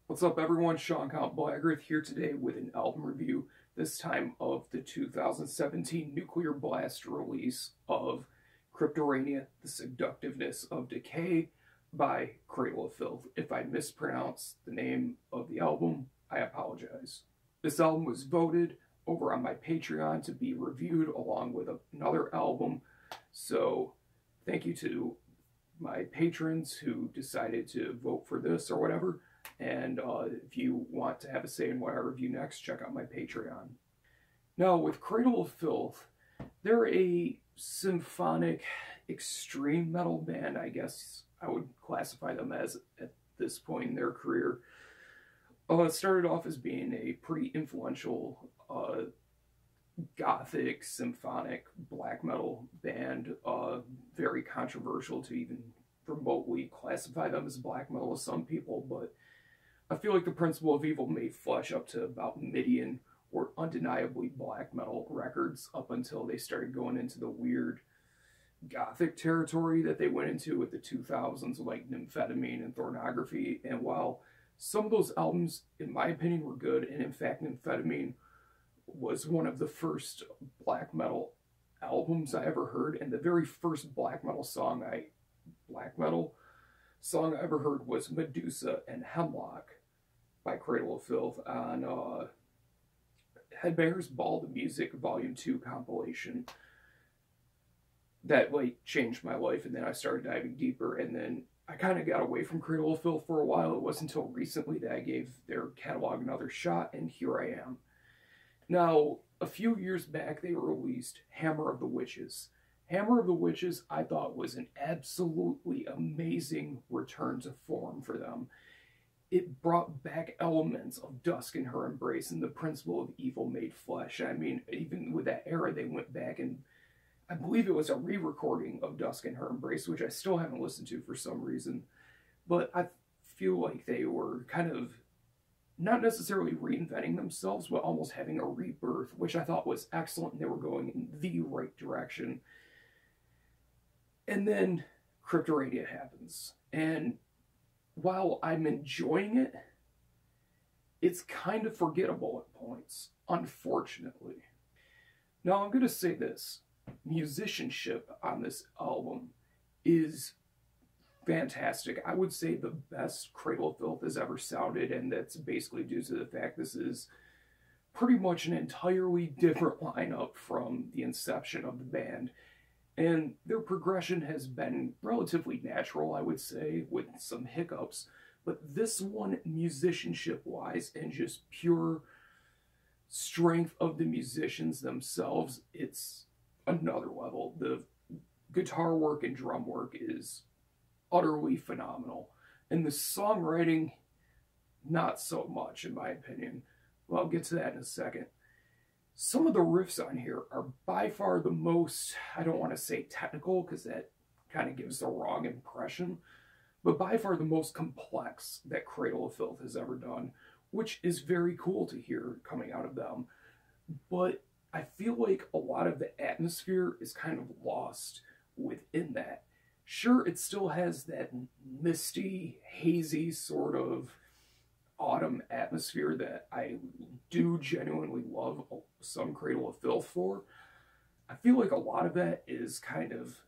What's up, everyone? Sean Count Blackgrith here today with an album review, this time of the 2017 Nuclear Blast release of Cryptoriana, The Seductiveness of Decay by Cradle of Filth. If I mispronounce the name of the album, I apologize. This album was voted over on my Patreon to be reviewed along with another album, so thank you to my patrons who decided to vote for this or whatever. And if you want to have a say in what I review next, check out my Patreon. Now, with Cradle of Filth, they're a symphonic extreme metal band, I guess I would classify them as at this point in their career. It started off as being a pretty influential gothic, symphonic, black metal band, very controversial to even remotely classify them as black metal to some people, but I feel like the Principle of Evil made flesh up to about Midian or undeniably black metal records up until they started going into the weird gothic territory that they went into with the 2000s, like Nymphetamine and Thornography. And while some of those albums, in my opinion, were good, and in fact Nymphetamine was one of the first black metal albums I ever heard, and the very first black metal song I ever heard was Medusa and Hemlock by Cradle of Filth on Headbangers Ball the Music Volume 2 compilation. That like changed my life, and then I started diving deeper, and then I kind of got away from Cradle of Filth for a while. It wasn't until recently that I gave their catalog another shot, and here I am. Now, a few years back, they released Hammer of the Witches. Hammer of the Witches, I thought, was an absolutely amazing return to form for them. It brought back elements of Dusk in Her Embrace and the Principle of Evil made flesh. I mean, even with that era, they went back and I believe it was a re-recording of Dusk in Her Embrace, which I still haven't listened to for some reason. But I feel like they were kind of not necessarily reinventing themselves, but almost having a rebirth, which I thought was excellent, and they were going in the right direction. And then Cryptoriana happens, and while I'm enjoying it, it's kind of forgettable at points, unfortunately. Now, I'm going to say this. Musicianship on this album is fantastic. I would say the best Cradle of Filth has ever sounded, and that's basically due to the fact this is pretty much an entirely different lineup from the inception of the band. And their progression has been relatively natural, I would say, with some hiccups. But this one, musicianship-wise, and just pure strength of the musicians themselves, it's another level. The guitar work and drum work is utterly phenomenal. And the songwriting, not so much, in my opinion. Well, I'll get to that in a second. Some of the riffs on here are by far the most, I don't want to say technical, because that kind of gives the wrong impression, but by far the most complex that Cradle of Filth has ever done, which is very cool to hear coming out of them. But I feel like a lot of the atmosphere is kind of lost within that. Sure, it still has that misty, hazy sort of autumn atmosphere that I do genuinely love some Cradle of Filth for. I feel like a lot of that is kind of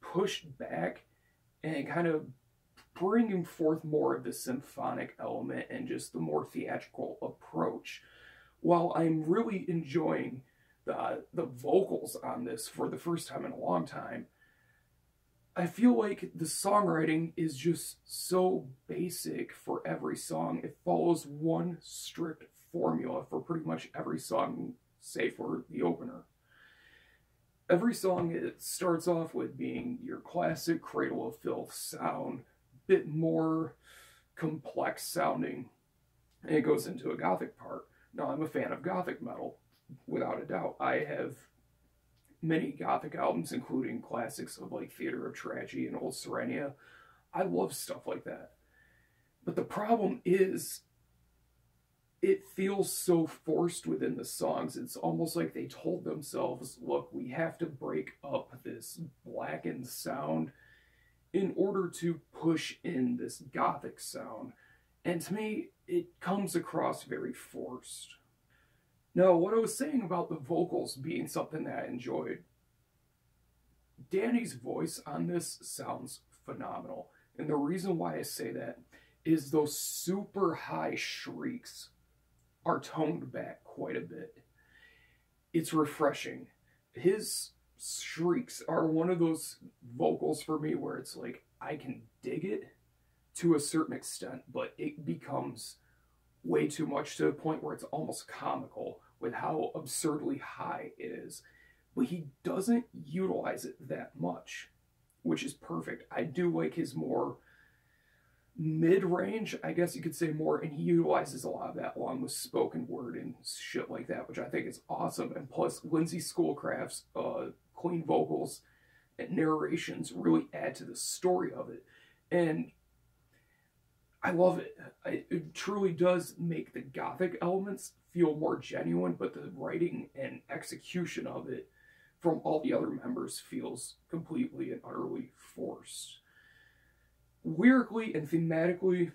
pushed back and kind of bringing forth more of the symphonic element and just the more theatrical approach. While I'm really enjoying the vocals on this for the first time in a long time, I feel like the songwriting is just so basic for every song. It follows one strict formula for pretty much every song, save for the opener. Every song, it starts off with being your classic Cradle of Filth sound, bit more complex sounding, and it goes into a gothic part. Now, I'm a fan of gothic metal, without a doubt. I have many gothic albums, including classics of like Theater of Tragedy and Old Serenia. I love stuff like that. But the problem is, it feels so forced within the songs. It's almost like they told themselves, look, we have to break up this blackened sound in order to push in this gothic sound. And to me, it comes across very forced. Now, what I was saying about the vocals being something that I enjoyed, Danny's voice on this sounds phenomenal. And the reason why I say that is those super high shrieks are toned back quite a bit. It's refreshing. His shrieks are one of those vocals for me where it's like, I can dig it to a certain extent, but it becomes way too much to the point where it's almost comical with how absurdly high it is. But he doesn't utilize it that much, which is perfect. I do like his more mid-range, I guess you could say, more, and he utilizes a lot of that along with spoken word and shit like that, which I think is awesome. And plus, Lindsay Schoolcraft's clean vocals and narrations really add to the story of it. And I love it. It truly does make the gothic elements feel more genuine, but the writing and execution of it from all the other members feels completely and utterly forced. Lyrically and thematically,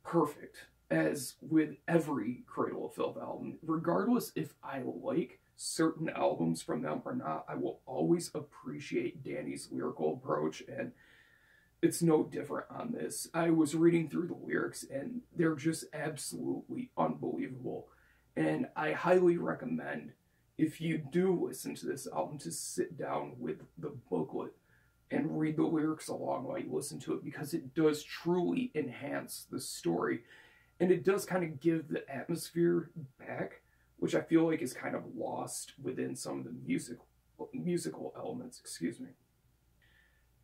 perfect, as with every Cradle of Filth album. Regardless if I like certain albums from them or not, I will always appreciate Danny's lyrical approach, and it's no different on this. I was reading through the lyrics, and they're just absolutely unbelievable. And I highly recommend, if you do listen to this album, to sit down with the booklet and read the lyrics along while you listen to it, because it does truly enhance the story. And it does kind of give the atmosphere back, which I feel like is kind of lost within some of the musical elements, excuse me.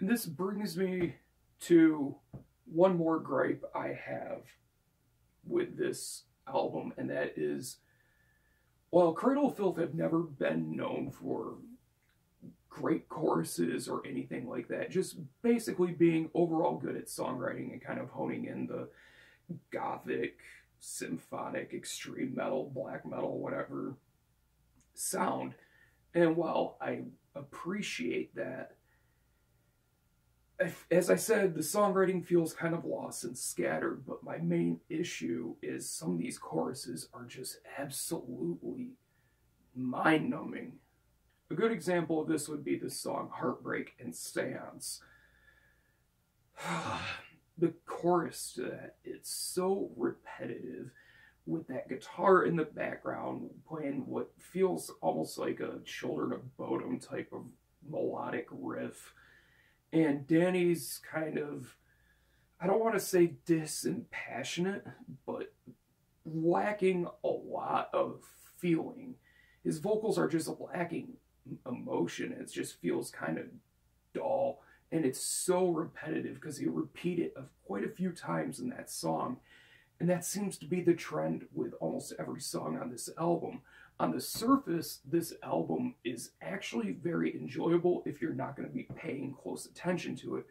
And this brings me to one more gripe I have with this album, and that is, while Cradle of Filth have never been known for great choruses or anything like that, just basically being overall good at songwriting and kind of honing in the gothic, symphonic, extreme metal, black metal, whatever sound. And while I appreciate that, as I said, the songwriting feels kind of lost and scattered, but my main issue is some of these choruses are just absolutely mind-numbing. A good example of this would be the song Heartbreak and Seance. The chorus to that, it's so repetitive, with that guitar in the background playing what feels almost like a Children of Bodom type of melodic riff. And Danny's kind of, I don't want to say disimpassionate, but lacking a lot of feeling. His vocals are just lacking emotion. It just feels kind of dull, and it's so repetitive because he repeated it quite a few times in that song, and that seems to be the trend with almost every song on this album. On the surface, this album is actually very enjoyable if you're not going to be paying close attention to it.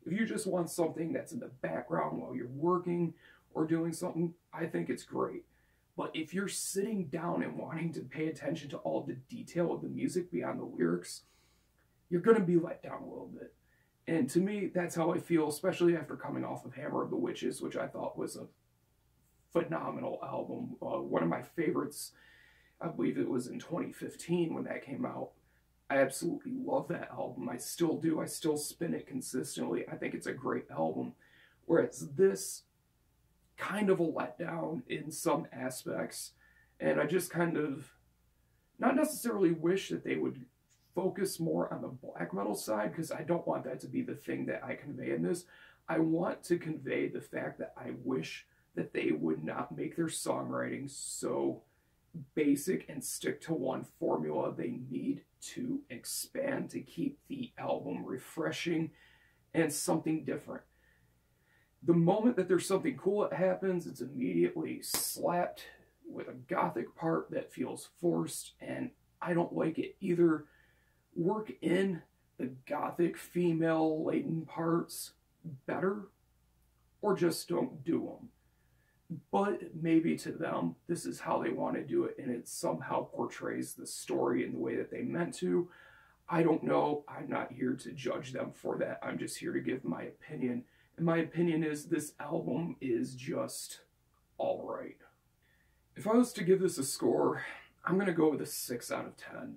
If you just want something that's in the background while you're working or doing something, I think it's great. But if you're sitting down and wanting to pay attention to all the detail of the music beyond the lyrics, you're going to be let down a little bit. And to me, that's how I feel, especially after coming off of Hammer of the Witches, which I thought was a phenomenal album. One of my favorites. I believe it was in 2015 when that came out. I absolutely love that album. I still do. I still spin it consistently. I think it's a great album. Whereas this, kind of a letdown in some aspects. And I just kind of, not necessarily wish that they would focus more on the black metal side, because I don't want that to be the thing that I convey in this. I want to convey the fact that I wish that they would not make their songwriting so basic and stick to one formula. They need to expand to keep the album refreshing and something different. The moment that there's something cool that happens, it's immediately slapped with a gothic part that feels forced, and I don't like it. Either work in the gothic female laden parts better, or just don't do them. But maybe to them, this is how they want to do it, and it somehow portrays the story in the way that they meant to. I don't know. I'm not here to judge them for that. I'm just here to give my opinion And my opinion is this album is just alright. If I was to give this a score, I'm going to go with a 6 out of 10.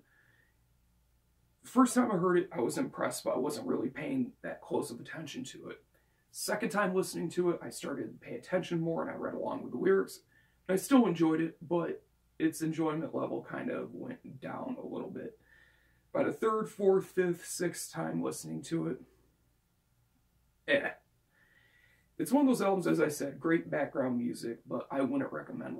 First time I heard it, I was impressed, but I wasn't really paying that close of attention to it. Second time listening to it, I started to pay attention more and I read along with the lyrics. I still enjoyed it, but its enjoyment level kind of went down a little bit. By the third, fourth, fifth, sixth time listening to it, It's one of those albums, as I said, great background music, but I wouldn't recommend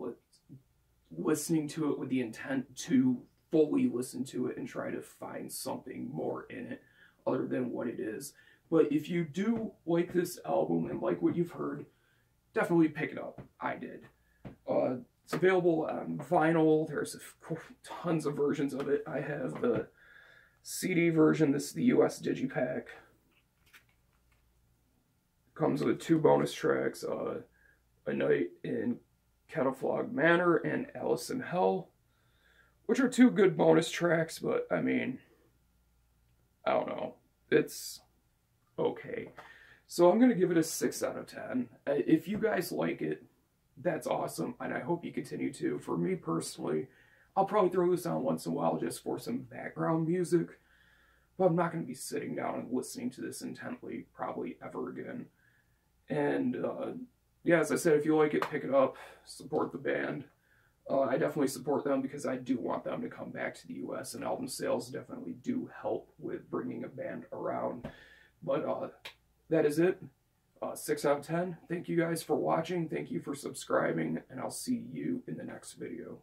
listening to it with the intent to fully listen to it and try to find something more in it other than what it is. But if you do like this album and like what you've heard, definitely pick it up. I did. It's available on vinyl. There's tons of versions of it. I have the CD version. This is the US Digipack. Comes with 2 bonus tracks, A Night in Kettleflog Manor and Alice in Hell, which are 2 good bonus tracks, but I mean, I don't know. It's okay. So I'm going to give it a 6 out of 10. If you guys like it, that's awesome, and I hope you continue to. For me personally, I'll probably throw this on once in a while just for some background music, but I'm not going to be sitting down and listening to this intently probably ever again. And yeah, as I said, if you like it, pick it up, support the band. I definitely support them because I do want them to come back to the US, and album sales definitely do help with bringing a band around. But that is it. 6 out of 10. Thank you guys for watching. Thank you for subscribing, and I'll see you in the next video.